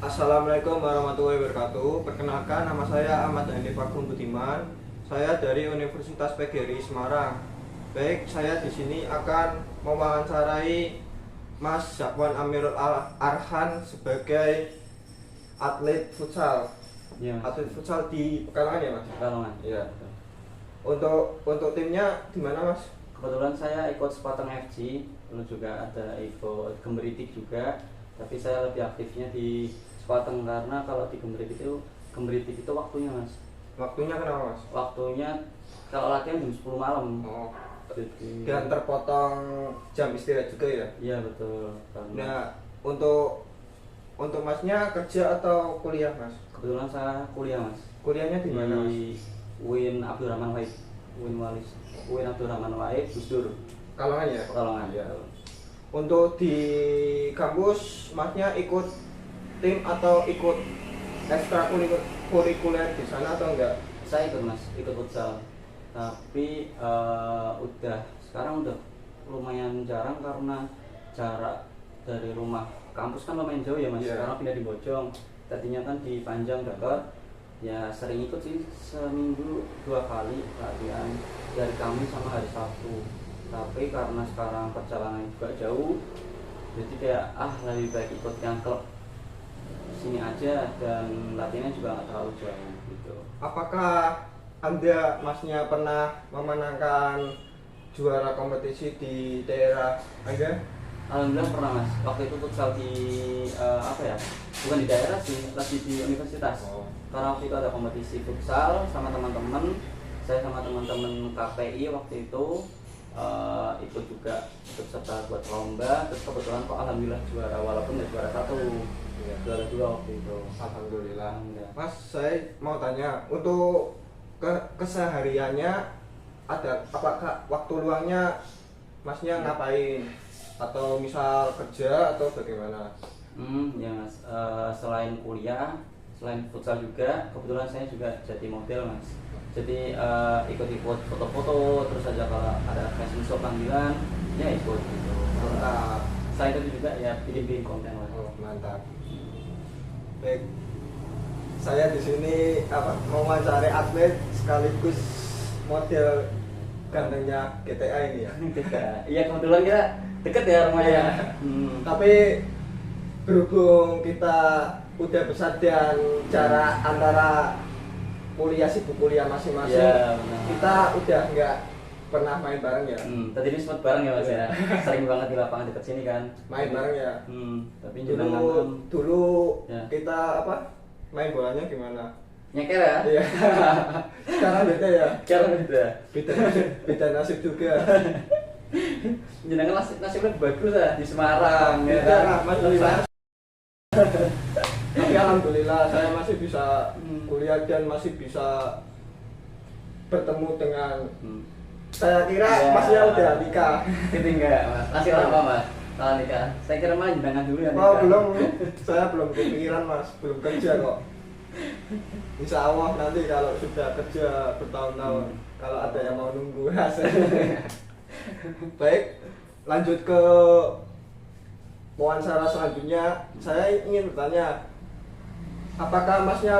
Assalamualaikum warahmatullahi wabarakatuh. Perkenalkan, nama saya Ahmad Dhani Fakun Budiman. Saya dari Universitas PGRI Semarang. Baik, saya di sini akan mewawancarai Mas Zakwan Amirul Arhan sebagai atlet futsal. Iya, Mas. Atlet futsal di Pekalongan ya, Mas? Pekalongan. Iya. Untuk timnya di mana, Mas? Kebetulan saya ikut Sepateng FC, lalu juga ada ikut Gemberitik juga. Tapi saya lebih aktifnya di Sepateng karena kalau di Gemberitik itu waktunya, Mas. Waktunya kenapa, Mas? Waktunya kalau latihan jam 10 malam. Oh, Jadi, dan terpotong jam istirahat juga ya? iya betul. Nah, untuk Masnya kerja atau kuliah, Mas? Kebetulan saya kuliah, Mas. Kuliahnya di mana, Mas? Di UIN Abdurrahman Wahid. UIN Abdurrahman Wahid, Gus Dur. Pekalongan ya? Pekalongan. Ya. Untuk di kampus, Masnya ikut tim atau ikut ekstrakurikuler di sana atau enggak? Saya ikut, Mas, ikut futsal. Tapi sekarang udah lumayan jarang karena jarak dari rumah kampus kan lumayan jauh ya, Mas. Yeah. Sekarang pindah di Bojong. Tadinya kan di Panjang dekat. Ya sering ikut sih, seminggu 2 kali latihan dari Kamis sama hari Sabtu. Tapi karena sekarang perjalanan juga jauh, jadi kayak lebih baik ikut yang klub sini aja dan latihannya juga nggak terlalu jauh gitu. Apakah Anda, Masnya, pernah memenangkan juara kompetisi di daerah Anda? Alhamdulillah pernah, Mas. Waktu itu futsal di bukan di daerah sih, lagi di universitas. Oh. Karena waktu itu ada kompetisi futsal sama teman-teman. Saya sama teman-teman KPI waktu itu ikut serta buat lomba. Terus kebetulan kok alhamdulillah juara, walaupun nggak juara 1, Iya. juara 2 waktu itu. Alhamdulillah. Alhamdulillah. Mas, saya mau tanya, untuk kesehariannya apakah waktu luangnya Masnya ngapain? Atau misal kerja atau bagaimana? Ya, Mas. Selain kuliah, selain futsal juga, kebetulan saya juga jadi model, Mas. Jadi ikut-ikut foto-foto, terus aja kalau ada fashion show panggilan, ya ikut gitu. Mantap. Saya itu juga ya bikin konten lah. Oh, mantap. Baik. Saya di sini mau mencari atlet sekaligus model gantengnya GTA ini ya. Iya, kebetulan kita deket ya rumahnya. Tapi berhubung kita udah besar dan jarak antara sibuk kuliah masing-masing, Iya, benar. kita udah nggak pernah main bareng ya. Tadi ini sempat bareng ya, Mas ya. Sering banget di lapangan dekat sini kan. Main bareng ya. Tapi Dulu Ya. kita main bolanya gimana? nyeker ya. Iya. Sekarang beda ya. Sekarang beda. Beda nasib juga. Jenengan nasibnya bagus ya di Semarang ya Beda, kan. Mas Lila. Tapi alhamdulillah saya masih bisa kuliah dan masih bisa bertemu dengan saya kira Ya. Masnya udah nikah. Itu enggak, Mas. Masih lama, Mas. Kalau nikah. Saya kira mah jenengan dulu ya nikah. Oh belum, saya belum kepikiran Mas, belum kerja kok. Insya Allah nanti kalau sudah kerja bertahun-tahun, kalau ada yang mau nunggu Baik, lanjut ke wawancara selanjutnya. Saya ingin bertanya, apakah Masnya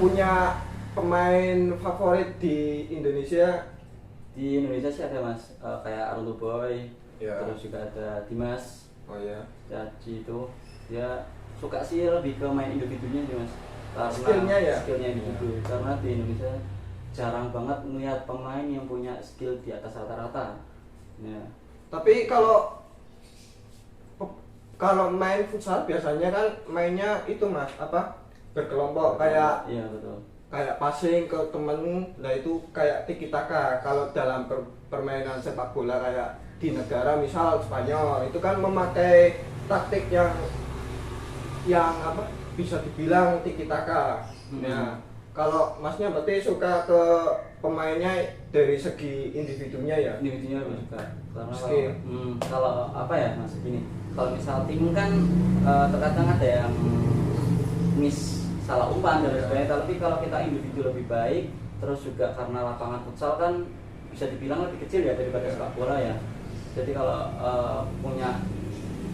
punya pemain favorit di Indonesia? Di Indonesia sih ada, Mas. Kayak Arul Boy. Ya. Terus juga ada Dimas. Oh ya. Caci itu dia suka sih lebih ke main individunya sih, Mas. Karena Skillnya ya? skillnya individu. Karena di Indonesia jarang banget melihat pemain yang punya skill di atas rata-rata. Ya. Tapi kalau main futsal biasanya kan mainnya itu Mas, berkelompok kayak Iya, betul. passing ke temen, nah itu kayak tiki taka. Kalau dalam permainan sepak bola kayak di negara misal Spanyol itu kan memakai taktik yang bisa dibilang tiki taka. Nah, kalau Masnya berarti suka ke pemainnya dari segi individunya ya? Individunya lebih suka. Karena Skill. kalau Mas, gini, kalau misal tim kan terkadang ada yang salah umpan dan sebagainya. Tapi kalau kita individu lebih baik, terus juga karena lapangan futsal kan bisa dibilang lebih kecil ya daripada sepak bola ya. Jadi kalau punya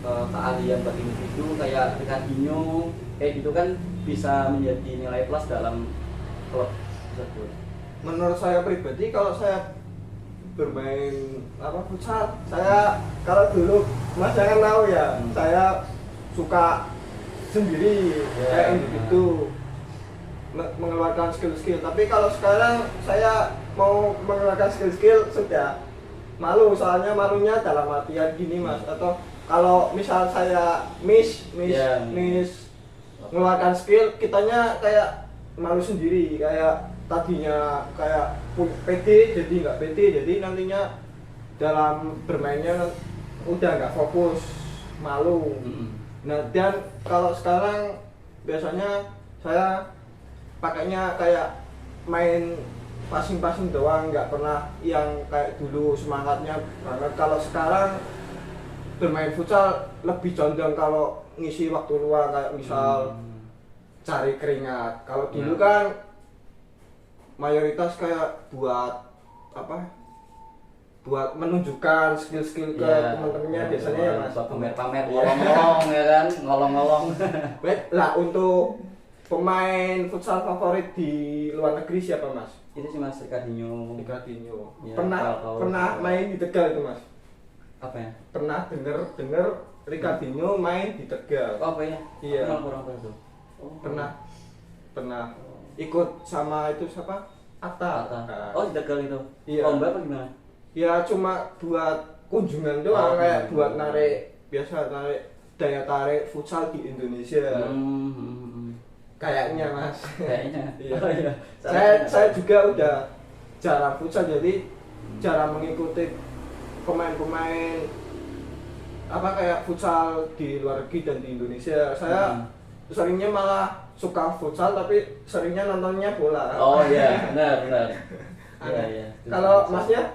keahlian buat individu kayak Ricardinho kayak gitu kan bisa menjadi nilai plus dalam klub tersebut. Menurut saya pribadi, kalau saya bermain futsal, saya kalau dulu Mas jangan tahu ya, saya suka sendiri kayak individu mengeluarkan skill-skill. Tapi kalau sekarang saya mau mengeluarkan skill-skill sudah malu, soalnya malunya dalam artian gini Mas, atau kalau misal saya miss mengeluarkan skill, kitanya kayak malu sendiri, kayak tadinya kayak pede jadi nggak pede, jadi nantinya dalam bermainnya udah nggak fokus, malu. Nah, dan kalau sekarang biasanya saya pakainya kayak main passing doang, nggak pernah yang kayak dulu semangatnya banget. Kalau sekarang bermain futsal lebih condong kalau ngisi waktu luang, kayak misal cari keringat. Kalau dulu kan mayoritas kayak buat buat menunjukkan skill-skill ke teman-temannya biasanya ya Mas. Pamer-pamer, ngolong-ngolong ya kan, ngolong-ngolong. Lah, untuk pemain futsal favorit di luar negeri siapa Mas? Itu sih Mas Ricardinho. Ya, pernah main di Tegal itu Mas? Apa ya? Pernah denger Ricardinho main di Tegal. Oh, apa ya? Iya. Kurang tuh. Oh. Pernah ikut sama itu siapa? Atta. Oh, di Tegal itu. Iya. Lomba apa gimana? Ya cuma buat kunjungan doang, kayak buat narik daya tarik futsal di Indonesia. Kayaknya Mas. Kayaknya. Iya. Oh, iya. Saya juga udah jarang futsal, jadi jarang mengikuti pemain-pemain kayak futsal di luar negeri dan di Indonesia. Saya seringnya malah suka futsal tapi seringnya nontonnya bola. Oh iya, benar. Iya. Kalau Masnya?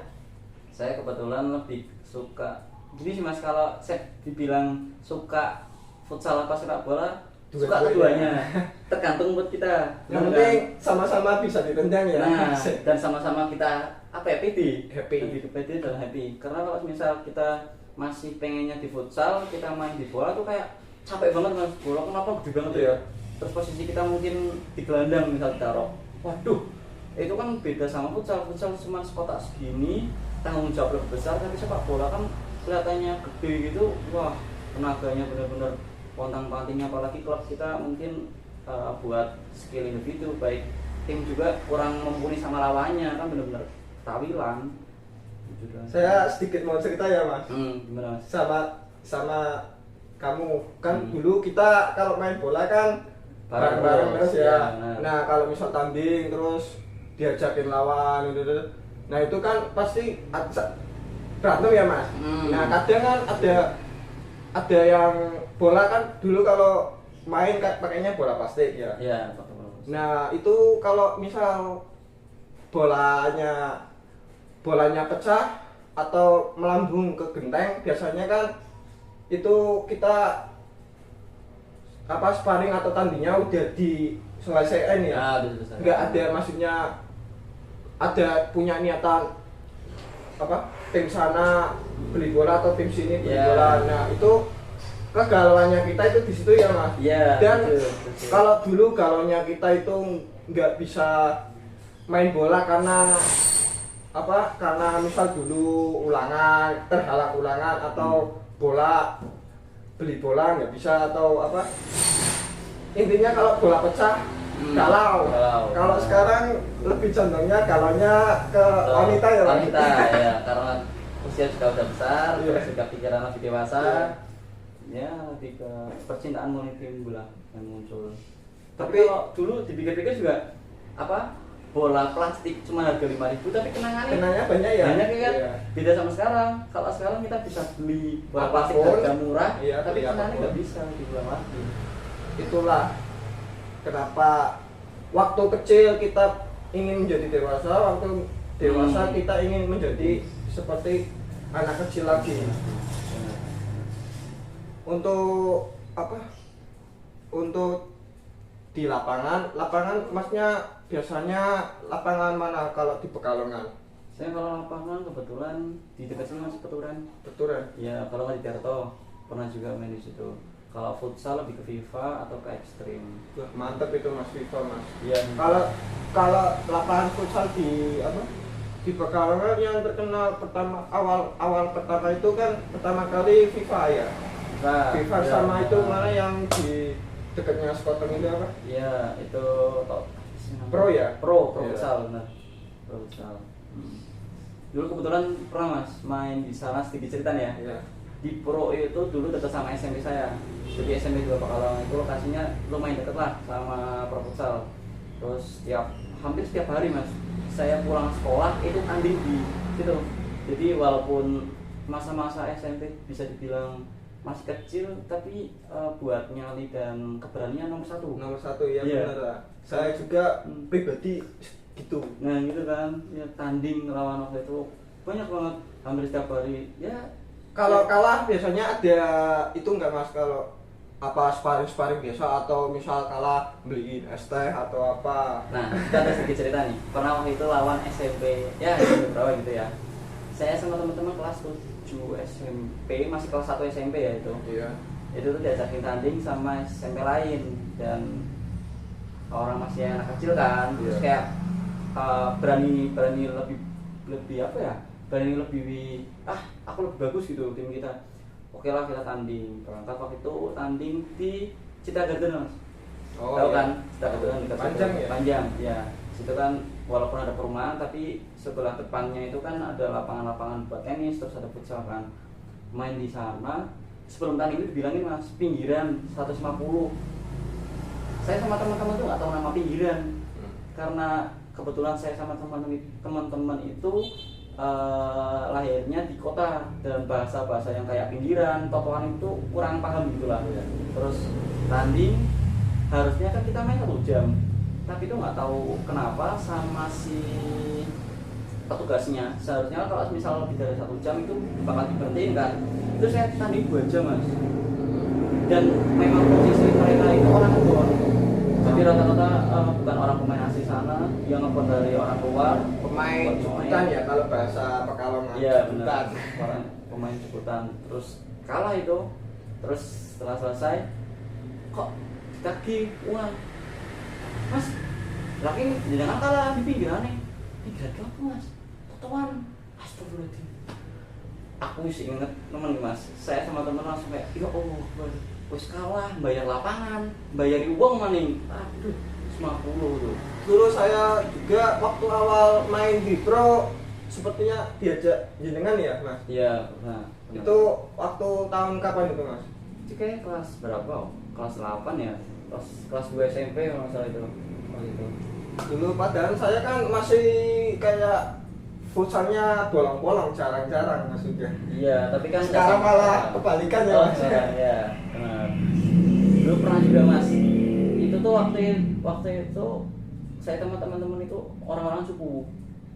Saya kebetulan lebih suka. Jadi sih Mas, kalau saya dibilang suka futsal apa suka bola, suka keduanya. Tergantung mood kita. Yang penting sama-sama bisa ditendang ya. Nah, dan sama-sama kita happy dan happy. Karena kalau misal kita masih pengennya di futsal, kita main di bola tuh kayak capek banget Mas. Bola kenapa gede banget ya? Terus posisi kita mungkin di gelandang misal taruh. Waduh, itu kan beda sama futsal. Futsal cuma sekotak segini, tanggung jawab lebih besar, tapi sepak bola kan kelihatannya gede gitu. Wah, tenaganya benar-benar pontang-panting, apalagi klub kita mungkin buat skill individu, baik tim juga kurang mumpuni sama lawannya, kan benar-benar tawilan. Saya sedikit mau cerita ya Mas. Gimana Mas? Sama kamu kan dulu kita kalau main bola kan bareng-bareng terus ya. Nah, kalau misal tanding terus diajakin lawan gitu. Nah, itu kan pasti berantem ya Mas. Nah, kadang kan ada yang bola kan dulu kalau main kan pakainya bola plastik ya. Iya, pakai bola plastik. Nah, itu kalau misal bolanya pecah atau melambung ke genteng, biasanya kan itu kita sparring atau tandingnya udah diselesaikan ya. Nggak ada, maksudnya ada punya niatan tim sana beli bola atau tim sini beli bola. Nah, itu kegalauannya kita itu di situ ya Mas. Dan betul. Kalau dulu galaunya kita itu nggak bisa main bola karena misal dulu terhalang ulangan atau beli bola nggak bisa atau intinya kalau bola pecah galau. Kalau sekarang lebih condongnya galaunya ke wanita ya Mas. Ya, karena usia sudah besar, terus juga pikiran lebih dewasa. Ya, lebih ke percintaan mulai timbul yang muncul. Tapi kalau dulu dipikir-pikir juga bola plastik cuma harga 5.000, tapi kenangannya banyak ya. Banyak kan? Iya. Beda sama sekarang. Kalau sekarang kita bisa beli bola plastik harga murah, tapi kenangannya nggak bisa dijual lagi. Itulah kenapa waktu kecil kita ingin menjadi dewasa, waktu dewasa kita ingin menjadi seperti anak kecil lagi. Untuk Untuk di lapangan Masnya biasanya lapangan mana kalau di Pekalongan? Saya kalau lapangan kebetulan di dekat sini Mas, Peturan. Peturan. Ya, kalau nggak di Tirto. pernah juga main di situ. Kalau futsal lebih ke FIFA atau ke ekstrim. Wah, mantep itu Mas FIFA Mas. Iya. Kalau kalau lapangan futsal di apa? Di Pekalongan yang terkenal awal pertama itu kan pertama kali FIFA ya. Nah, FIFA ya, sama itu nah. mana yang di dekatnya Skoteng itu apa? Iya, itu Pro ya? Pro Iya. futsal benar. Pro futsal. Dulu kebetulan pernah Mas main di sana, sedikit cerita nih ya. Iya. Di Pro itu dulu dekat sama SMP saya. Jadi SMP 2 Pekalongan itu lokasinya lumayan dekat lah sama Pro futsal. Terus hampir setiap hari Mas, saya pulang sekolah itu tanding di situ. Jadi walaupun masa-masa SMP bisa dibilang masih kecil, tapi buat nyali dan keberanian nomor satu. Nomor satu ya, Iya. benar lah. Saya juga pribadi gitu. Nah gitu kan, ya tanding lawan waktu itu banyak banget, hampir setiap hari. Ya Kalau kalah biasanya ada itu enggak Mas, kalau apa sparring biasa atau misal kalah beliin es teh atau apa? nah, kita ada sedikit cerita nih. Pernah waktu itu lawan SMP, ya SMP berapa gitu ya. Saya sama teman-teman kelas 7 SMP, masih kelas 1 SMP ya itu. Iya. Itu tuh diajakin tanding sama SMP lain dan orang masih anak kecil kan, terus Iya. kayak berani lebih apa ya? Berani lebih aku lebih bagus gitu tim kita. Oke lah kita tanding. Berangkat waktu itu tanding di Cita Garden Mas. Oh, Tahu iya. kan? Cita Garden kan dekat Panjang situ. ya? Panjang, ya. Situ kan walaupun ada perumahan tapi sebelah depannya itu kan ada lapangan-lapangan buat tenis, terus ada futsal kan. Main di sana sebelum tanding itu dibilangin Mas, pinggiran 150. Saya sama teman-teman tuh nggak tahu nama pinggiran. Karena kebetulan saya sama teman-teman itu lahirnya di kota dan bahasa-bahasa yang kayak pinggiran, totoan itu kurang paham gitulah. Terus tanding harusnya kan kita main 1 jam, tapi itu nggak tahu kenapa sama si petugasnya seharusnya kalau misal lebih dari 1 jam itu bakal diberhentiin kan. Itu saya tanding 2 jam Mas, dan memang posisi mereka itu orang luar. Jadi rata-rata bukan orang pemain asli sana, yang ngebon dari orang luar. Pemain jemputan ya kalau bahasa Pekalongan. Iya benar. Jemputan. Orang pemain jemputan. Terus kalah itu. Terus setelah selesai, kok ditagih uang, Mas. Lagi jangan kalah di pinggiran nih. Pinggiran apa Mas? Totoan. Astagfirullahaladzim. Aku sih inget temen Mas. Saya sama temen langsung kayak, ya Allah, wes kalah, bayar lapangan, bayar uang maning. Aduh, 50 tuh. Dulu saya juga waktu awal main di Pro sepertinya diajak jenengan ya Mas. Iya, nah. Itu waktu tahun kapan itu Mas? Itu kayak kelas berapa? Kelas 8 ya? Kelas 2 SMP kalau nggak salah itu. Waktu itu. Dulu padahal saya kan masih kayak futsalnya bolong-bolong, jarang-jarang maksudnya. Iya, tapi kan Sekarang malah kebalikan ya Mas. Iya, benar. Dulu pernah juga Mas. Itu tuh waktu itu saya sama teman-teman itu orang-orang suku.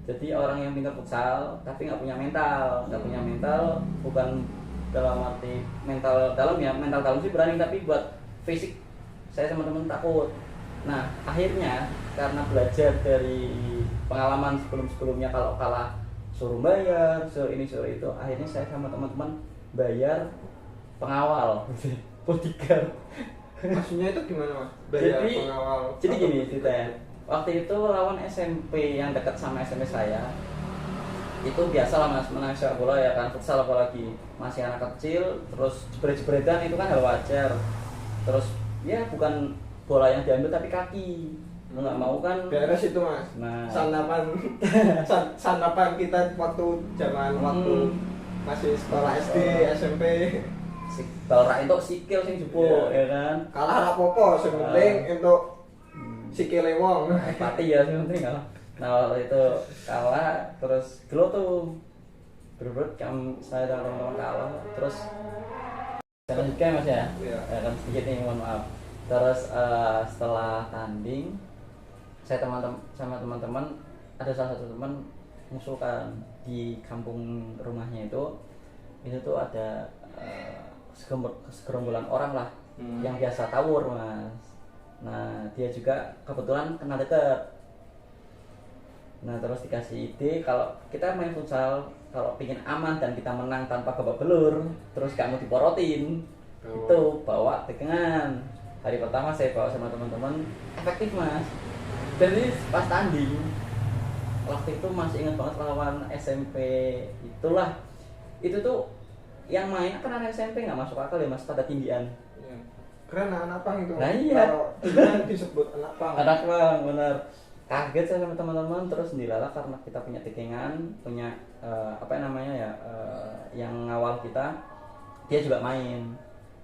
Jadi orang yang pintar futsal tapi nggak punya mental, bukan dalam arti mental dalam ya, mental dalam sih berani, tapi buat fisik saya sama teman takut. Nah akhirnya karena belajar dari pengalaman sebelumnya kalau kalah suruh bayar, suruh ini suruh itu, akhirnya saya sama teman-teman bayar pengawal bodyguard. Maksudnya itu gimana Mas? Bayar pengawal. Jadi gini ceritanya. Waktu itu lawan SMP yang dekat sama SMP saya. Itu biasa lah Mas, menang sepak bola ya kan, futsal apalagi masih anak kecil, terus jebret-jebretan itu kan hal wajar. Terus ya bukan bola yang diambil tapi kaki. Mau nggak mau kan beres itu Mas. Nah. Santapan kita waktu zaman waktu masih sekolah SD, SMP. Balrak itu sikil sing jebol ya kan. Kalah rapopo, sementing untuk sikile wong. Pati ya sing penting kalah. Nah waktu itu kalah, terus dulu tuh berbet saya dan teman-teman kalah, terus saya lanjutkan Mas ya. Iya. Kan sedikit nih, mohon maaf. Terus setelah tanding saya sama teman-teman, ada salah satu teman mengusulkan di kampung rumahnya itu tuh ada segerombolan orang lah yang biasa tawur Mas. Nah dia juga kebetulan kenal dekat. Nah terus dikasih ide kalau kita main futsal, kalau pingin aman dan kita menang tanpa babak belur, terus kamu diporotin, itu bawa tegangan. Hari pertama saya bawa sama teman-teman, efektif mas. Jadi pas tanding, waktu itu masih ingat banget lawan SMP itulah, itu tuh yang main kan anak SMP nggak masuk akal ya mas, pada tindian. Ya. Keren anak pang itu. Nah, iya. Kalau itu disebut anak pang. Anak bang, bener. Kaget saya sama teman-teman, terus dilala karena kita punya tekengan, punya apa namanya ya, yang ngawal kita, dia juga main.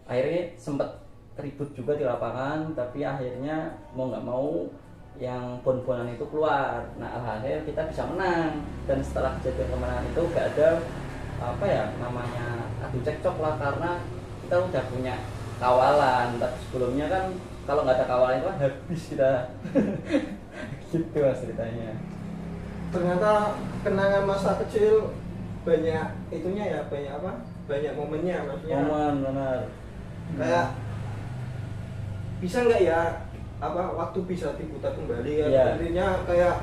Akhirnya sempet ribut juga di lapangan, tapi akhirnya mau nggak mau yang bon-bonan itu keluar. Nah alhasil kita bisa menang, dan setelah kejadian kemenangan itu gak ada apa ya namanya adu cekcok lah, karena kita udah punya kawalan. Tapi sebelumnya kan kalau nggak ada kawalan itu kan habis kita. Gitu mas ceritanya. Ternyata kenangan masa kecil banyak itunya ya, banyak apa? Banyak momennya maksudnya. Momen benar. Kayak bisa nggak ya apa waktu bisa diputar kembali kan? Iya. Intinya kayak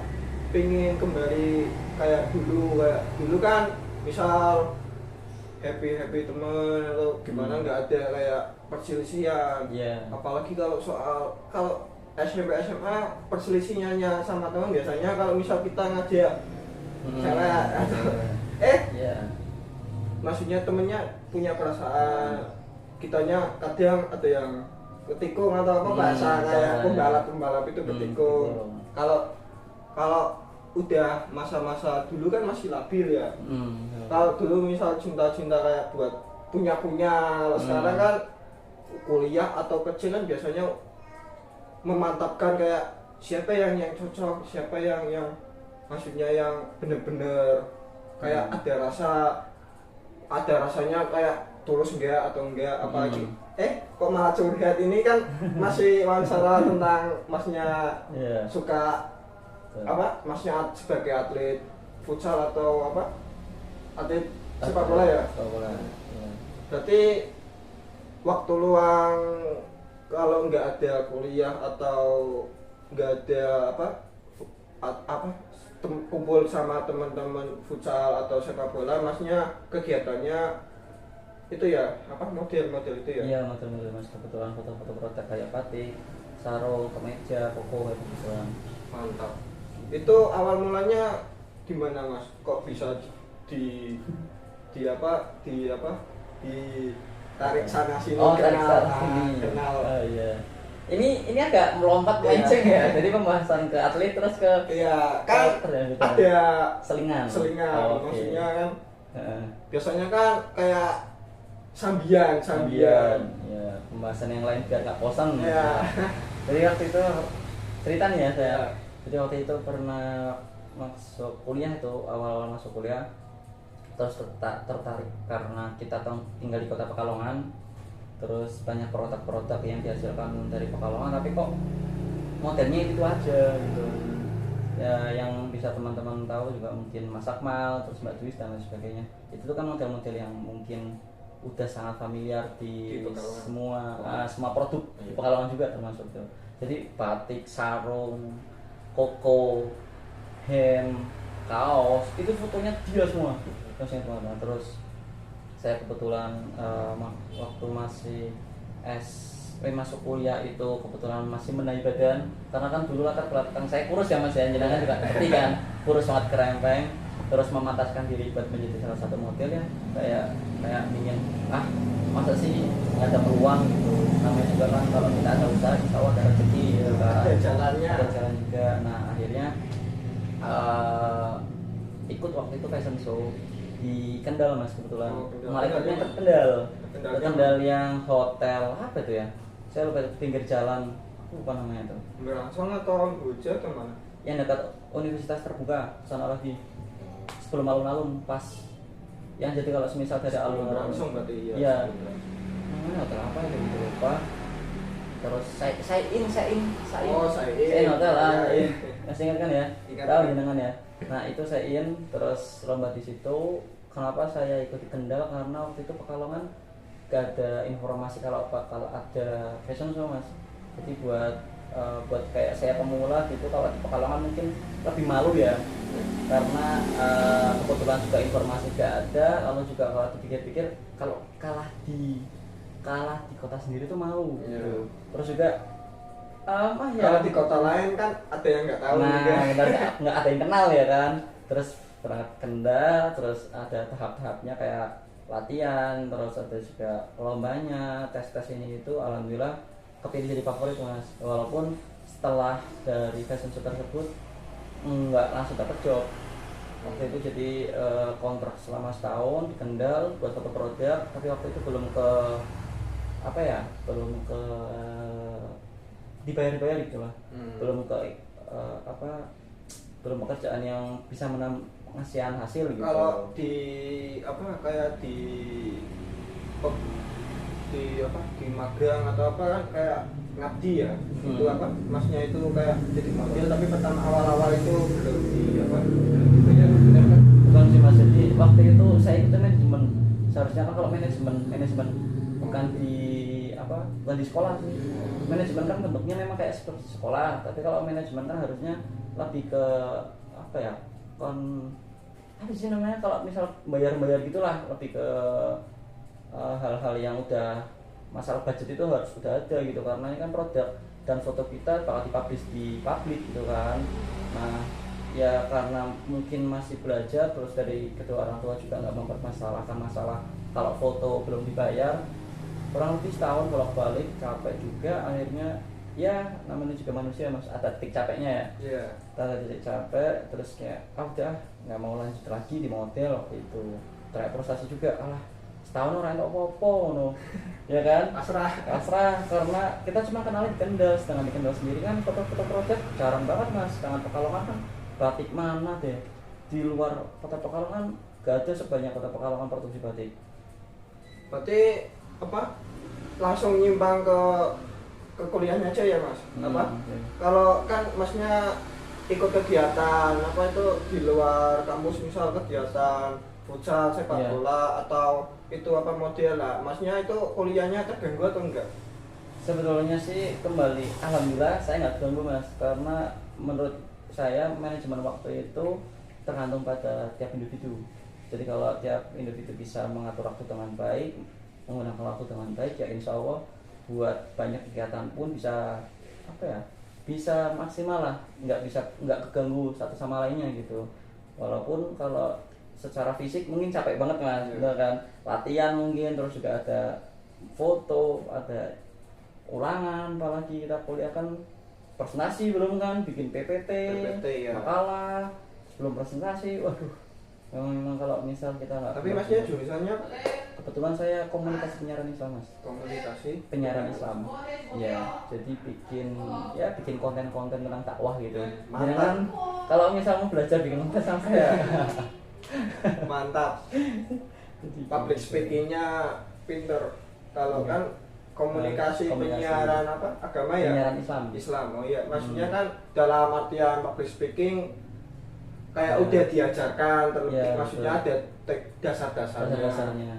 pengen kembali kayak dulu kan, misal happy temen atau gimana, nggak ada kayak perselisihan. Iya. Apalagi kalau SMP SMA perselisihannya sama teman biasanya kalau misal kita ngajak cewek atau Iya. maksudnya temennya punya perasaan, kitanya kadang ada yang ketikung atau apa bahasa kayak pembalap itu ketikung. Kalau udah masa-masa dulu kan masih labil ya. Kalau dulu misal cinta-cinta kayak buat punya, kalau sekarang kan kuliah atau kecil kan biasanya memantapkan kayak siapa yang cocok, siapa yang maksudnya yang bener-bener kayak ada rasanya kayak tulus enggak atau enggak, apalagi kok malah curhat ini kan masih wawancara tentang masnya suka apa, masnya sebagai atlet futsal atau apa, atlet sepak bola ya. Berarti waktu luang kalau nggak ada kuliah atau nggak ada kumpul sama teman-teman futsal atau sepak bola, masnya kegiatannya itu ya apa, model-model itu ya? Iya, model-model mas, kebetulan foto-foto produk kayak batik, sarung, kemeja, koko kayak gitu. Mantap. Itu awal mulanya gimana mas? Kok bisa tarik sana sini, kenal. Oh iya. Ini agak melompat melenceng ya. Jadi pembahasan ke atlet terus ke kan ada selingan. Oh, maksudnya kan biasanya kan kayak sambian. Ya, pembahasan yang lain biar nggak bosan. Ya. Jadi waktu itu cerita nih ya saya. Jadi waktu itu pernah masuk kuliah, itu awal masuk kuliah, terus tertarik karena kita tinggal di kota Pekalongan, terus banyak produk-produk yang dihasilkan dari Pekalongan, tapi kok modelnya itu aja gitu ya. Yang bisa teman-teman tahu juga mungkin Mas Akmal, terus Mbak Duis dan lain sebagainya, itu tuh kan model-model yang mungkin udah sangat familiar di semua produk di Pekalongan juga termasuk itu. Jadi batik, sarung, koko, hem, kaos, itu fotonya dia semua. Terus saya kebetulan waktu masih masuk kuliah itu kebetulan masih menaik badan, karena kan dulu latar belakang saya kurus ya mas ya, jenengan juga ngerti kan, kurus sangat kerempeng, terus memantaskan diri buat menjadi salah satu model ya, kayak ingin masa sih nggak ada peluang gitu, namanya juga kan kalau kita ada usaha insya Allah ada rezeki gitu kan, ada jalan juga. Nah akhirnya ikut waktu itu fashion show di Kendal mas, kebetulan ikutnya ke Kendal yang hotel apa itu ya, saya lupa, pinggir jalan lupa namanya itu, Berangsang atau Boja atau mana, yang dekat Universitas Terbuka sana lagi, sebelum alun-alun pas yang jadi kalau semisal dari alun-alun Berangsang berarti iya namanya hotel apa ya gitu lupa. Terus saya hotel lah, masih ingat kan ya, tahu jenengan ya. Nah itu saya terus lomba di situ. Kenapa saya ikut di Kendal? Karena waktu itu Pekalongan gak ada informasi kalau ada fashion show mas. Jadi buat kayak saya pemula gitu, kalau di Pekalongan mungkin lebih malu ya. karena kebetulan juga informasi gak ada, lalu juga kalau dipikir-pikir kalau kalah di kota sendiri tuh mau gitu. Terus juga ya Kalau di kota lain kan ada yang nggak tahu nah juga. benar, nggak ada yang kenal ya kan. Terus berangkat Kendal, terus ada tahap-tahapnya kayak latihan, terus ada juga lombanya, tes ini itu. Alhamdulillah kepilih jadi favorit mas, walaupun setelah dari fashion show tersebut nggak langsung dapat job. Waktu itu jadi kontrak selama setahun di Kendal buat foto produk, tapi waktu itu belum ke dibayar gitu lah. Belum ke belum pekerjaan yang bisa menghasilkan hasil gitu. Kalau di kayak di magang atau apa kan kayak ngabdi ya. Itu masnya itu kayak jadi model tapi pertama awal-awal itu belum dibayar, benar kan? Bukan sih mas, jadi waktu itu saya ikut manajemen. Seharusnya kan kalau manajemen bukan di sekolah sih. Manajemen kan bentuknya memang kayak seperti sekolah, tapi kalau manajemen kan harusnya lebih ke apa sih namanya, kalau misal bayar gitulah, lebih ke hal-hal yang udah masalah budget itu harus udah ada gitu, karena ini kan produk dan foto kita bakal dipublish di publik gitu kan. Nah ya karena mungkin masih belajar, terus dari kedua orang tua juga nggak mempermasalahkan masalah kalau foto belum dibayar, kurang lebih setahun bolak-balik capek juga. Akhirnya ya namanya juga manusia mas, ada titik capeknya ya. Ada titik capek, terus kayak udah nggak mau lanjut lagi di model waktu itu. Terakhir prestasi juga setahun orang apa-apa no. Ya kan? Pasrah karena kita cuma kenal di Kendal, sedangkan di Kendal sendiri kan foto-foto produk jarang banget mas. Sedangkan Pekalongan kan batik mana deh, di luar kota Pekalongan gak ada sebanyak kota Pekalongan produksi batik. Berarti langsung nyimbang ke kuliahnya aja ya mas? Kalau kan masnya ikut kegiatan itu di luar kampus, misal kegiatan futsal, sepak bola atau itu model lah, masnya itu kuliahnya terganggu atau enggak? Sebetulnya sih kembali, alhamdulillah saya nggak terganggu mas, karena menurut saya manajemen waktu itu tergantung pada tiap individu. Jadi kalau tiap individu bisa mengatur waktu dengan baik, menggunakan waktu dengan baik, ya insya Allah buat banyak kegiatan pun bisa bisa maksimal lah, nggak keganggu satu sama lainnya gitu. Walaupun kalau secara fisik mungkin capek banget mas, kan latihan mungkin, terus juga ada foto, ada ulangan, apalagi kita kuliah kan presentasi belum kan, bikin PPT ya. Makalah belum presentasi, waduh. Memang kalau misal kita nggak. Tapi masnya jurusannya? Kebetulan saya komunikasi penyiaran Islam mas. Komunikasi penyiaran Islam. Ya, jadi bikin konten-konten tentang dakwah gitu. Jangan kalau misal mau belajar bikin konten sama saya. Mantap. Public speakingnya pinter. Kalau kan komunikasi penyiaran agama ya? Penyiaran Islam. Oh iya, maksudnya kan dalam artian public speaking kayak udah diajarkan terlebih, maksudnya ada dasar-dasarnya.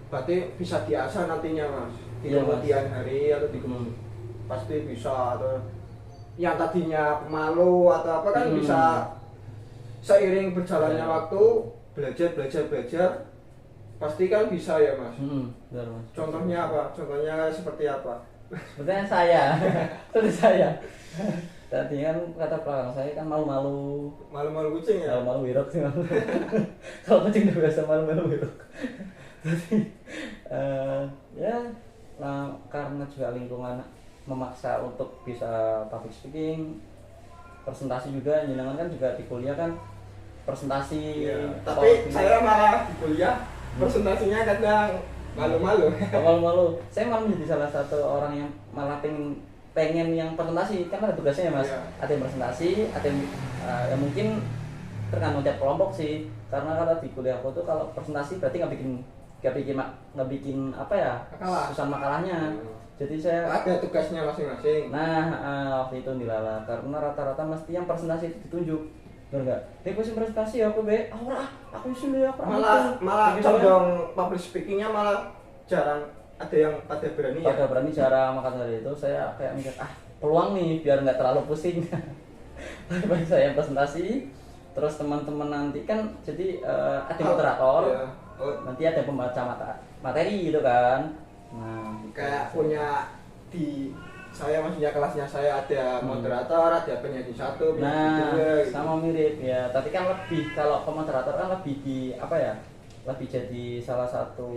Berarti bisa diasah nantinya mas di kemudian hari atau di pasti bisa, atau yang tadinya malu atau apa kan bisa seiring berjalannya waktu belajar pasti kan bisa ya mas. Benar, mas. Contohnya apa? Contohnya seperti apa? Sepertinya seperti saya. Tadi kan kata belakang saya kan malu-malu kucing ya? Malu wirok sih malu. Kalau kucing udah biasa malu wirok. Jadi karena juga lingkungan memaksa untuk bisa public speaking, presentasi juga, jenengan kan juga di kuliah kan presentasi. Tapi saya malah di kuliah presentasinya kadang malu-malu. Saya malah menjadi salah satu orang yang malah pengen yang presentasi, kan ada tugasnya ya mas. Ada yang presentasi, ada yang mungkin tergantung tiap kelompok sih. Karena kalau di kuliah aku tuh kalau presentasi berarti nggak bikin susunan makalahnya. Jadi saya ada tugasnya masing-masing. Nah waktu itu dilala karena rata-rata mesti yang presentasi itu ditunjuk. Bener nggak? Dia pusing presentasi aku aku isi deh aku. Malah condong public speakingnya malah jarang ada yang berani ya. Berani jarang, maka dari itu saya kayak mikir peluang nih biar nggak terlalu pusing. Baik saya presentasi, Terus teman-teman nanti kan jadi ada moderator, Iya. Oh, nanti ada pembaca materi gitu kan. Nah, kayak punya di saya maksudnya kelasnya saya ada moderator, ada penyanyi satu, penyanyi nah dua gitu. sama mirip ya. Tapi kan lebih kalau pemoderator kan lebih di apa ya? Lebih jadi salah satu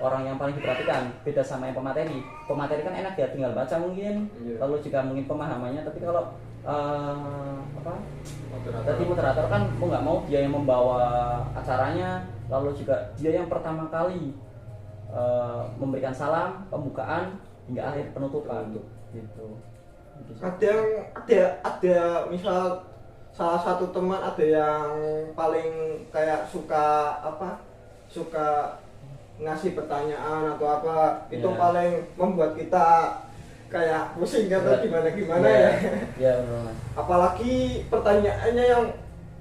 orang yang paling diperhatikan. Beda sama yang pemateri. Pemateri kan enak ya, tinggal baca mungkin, Iya. lalu juga mungkin pemahamannya. Tapi kalau apa? Moderator. Tadi moderator kan mau nggak mau dia yang membawa acaranya, lalu juga dia yang pertama kali memberikan salam, pembukaan hingga akhir penutupan gitu. Ada misal salah satu teman ada yang paling kayak suka ngasih pertanyaan atau apa, itu Ya. paling membuat kita kayak pusing atau Berat. gimana ya. Ya benar Mas. Apalagi pertanyaannya yang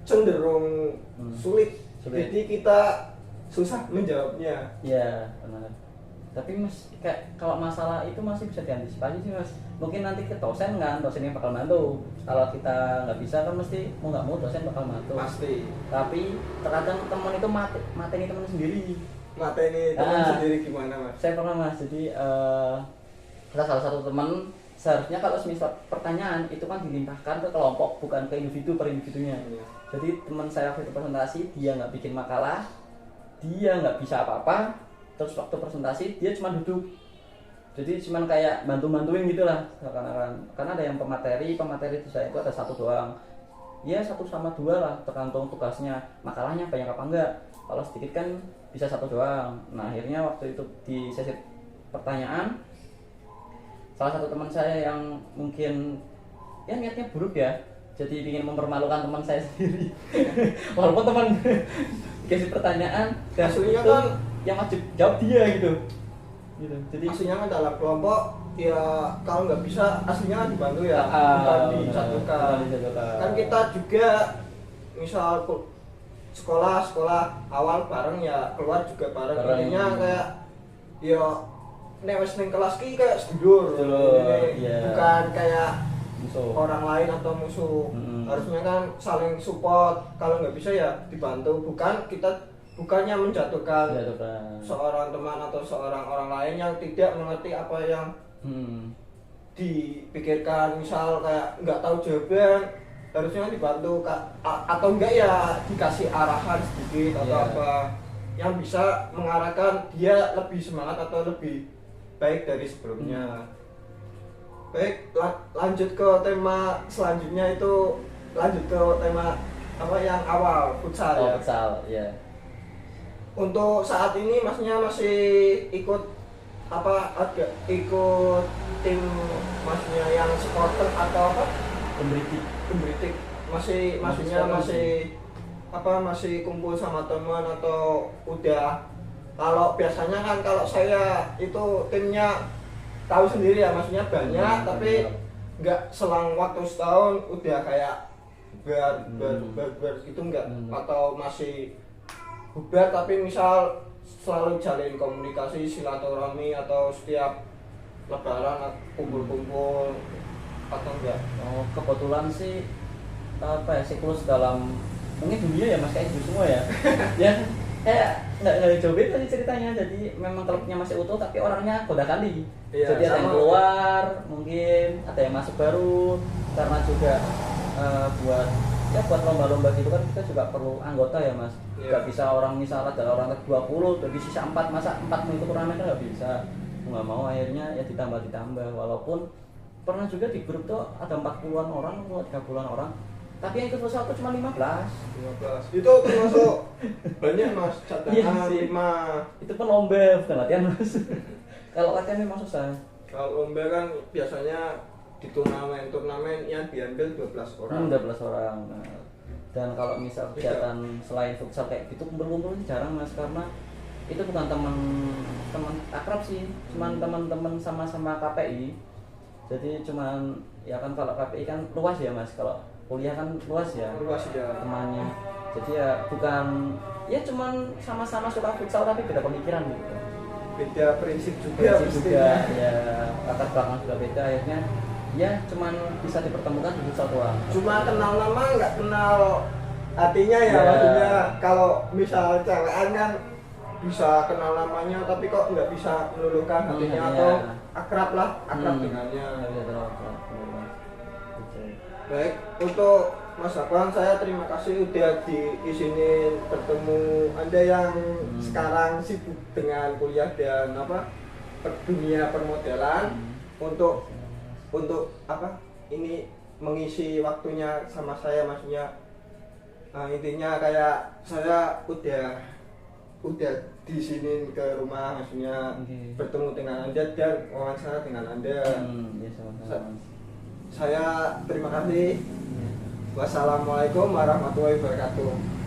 cenderung sulit. Sulit. Jadi kita susah menjawabnya. Ya benar. Tapi Mas kayak kalau masalah itu masih bisa diantisipasi sih Mas. Mungkin nanti ke dosen kan, dosen yang bakal bantu. Kalau kita nggak bisa kan mesti mau nggak mau dosen bakal bantu. Pasti Tapi terkadang teman itu mateni teman sendiri. materi teman Ah. sendiri gimana Mas? Saya pernah Mas, jadi ada salah satu teman, seharusnya kalau semisal pertanyaan itu kan dilimpahkan ke kelompok bukan ke individu per individunya. Iya. Jadi teman saya waktu itu presentasi, dia nggak bikin makalah, dia nggak bisa apa-apa, terus waktu presentasi dia cuma duduk, jadi cuma kayak bantu-bantuin gitulah seakan-akan. Karena ada yang pemateri itu saya itu ada satu doang, ya 1 sama 2 lah, tergantung tugasnya, makalahnya banyak apa enggak. Kalau sedikit kan bisa 1 doang. Nah akhirnya waktu itu di sesi pertanyaan, salah satu teman saya yang mungkin ya niatnya buruk ya, jadi ingin mempermalukan teman saya sendiri. Walaupun teman dikasih pertanyaan dan Aslinya itu kan yang wajib jawab dia gitu. Jadi aslinya kan dalam kelompok ya, kalau nggak bisa aslinya kan dibantu ya, bukan benar, disatukan. bukan disatukan. Kan kita juga misal sekolah awal bareng ya, keluar juga bareng. Bareng. Intinya kayak ya nek wis ning kelas ki kayak sedulur. Sedulur, Jadi iya. bukan kayak musuh. orang lain atau musuh. Mm-mm. Harusnya kan saling support. Kalau nggak bisa ya dibantu, bukannya menjatuhkan Disatukan. seorang teman atau seorang orang lain yang tidak mengerti apa yang dipikirkan. Misal kayak nggak tahu jawaban, harusnya dibantu atau enggak ya dikasih arahan sedikit atau Iya. apa yang bisa mengarahkan dia lebih semangat atau lebih baik dari sebelumnya. Baik, lanjut ke tema selanjutnya, itu lanjut ke tema apa yang awal, futsal ya. Futsal, ya. Untuk saat ini masnya masih ikut ikut tim masnya yang supporter atau apa? Pemberitik. Maksudnya masih kumpul sama teman atau udah? Kalau biasanya kan kalau saya itu timnya tahu sendiri ya, maksudnya banyak tapi nggak selang waktu setahun udah kayak bubar gitu enggak, atau masih bubar tapi misal selalu jalin komunikasi silaturahmi atau setiap lebaran kumpul-kumpul atau enggak? Oh, kebetulan sih apa ya, siklus dalam mungkin dunia ya Mas kayak gitu semua ya. Ya kayak nggak jauh beda sih ceritanya. Jadi memang klubnya masih utuh tapi orangnya gonta-ganti. Iya, Jadi ada yang sama. keluar, mungkin ada yang masuk baru, karena juga buat lomba-lomba gitu kan kita juga perlu anggota ya Mas. Iya. Nggak bisa orang misalnya ada orang 20 bagi sisa 4, masa 4 mengikut turnamen kan nggak bisa. Nggak mau akhirnya ya ditambah walaupun pernah juga di grup tuh ada 40-an orang, 30-an orang, tapi yang ikut futsal tuh cuma 15. 15 itu termasuk banyak Mas, Iya cadangan sih. 5. Itu kan lomba bukan latihan Mas. Kalau latihan memang susah. Kalau lomba kan biasanya di turnamen yang diambil 12 orang. 12 orang. Nah, dan kalau misal kegiatan selain futsal kayak gitu kumpul-kumpul sih jarang Mas, karena itu bukan teman akrab sih, cuman teman-teman sama-sama KPI. Jadi cuman ya kan kalau KPI kan luas ya Mas, kalau kuliah kan luas ya Luas ya. temannya. Jadi ya bukan ya cuman sama-sama suka futsal tapi beda pemikiran gitu. Beda prinsip juga Prinsip pastinya. juga ya, latar belakang juga beda, akhirnya Ya cuman bisa dipertemukan di satu orang. Cuma kenal nama nggak kenal hatinya ya, Ya. maksudnya kalau misal cewekan kan bisa kenal namanya tapi kok nggak bisa meluluhkan hatinya Iya. atau akrab lah dengannya. Nggak bisa terlalu akrab, bener, Mas. Gitu. Baik, untuk Mas Abang saya terima kasih udah diizinin bertemu Anda yang sekarang sibuk dengan kuliah dan dunia permodelan untuk apa ini mengisi waktunya sama saya, maksudnya intinya kayak saya udah di sini ke rumah, maksudnya Oke. bertemu dengan Anda dan wawancara dengan Anda. Ya sama-sama, Mas. Saya terima kasih. Ya. Wassalamualaikum warahmatullahi wabarakatuh.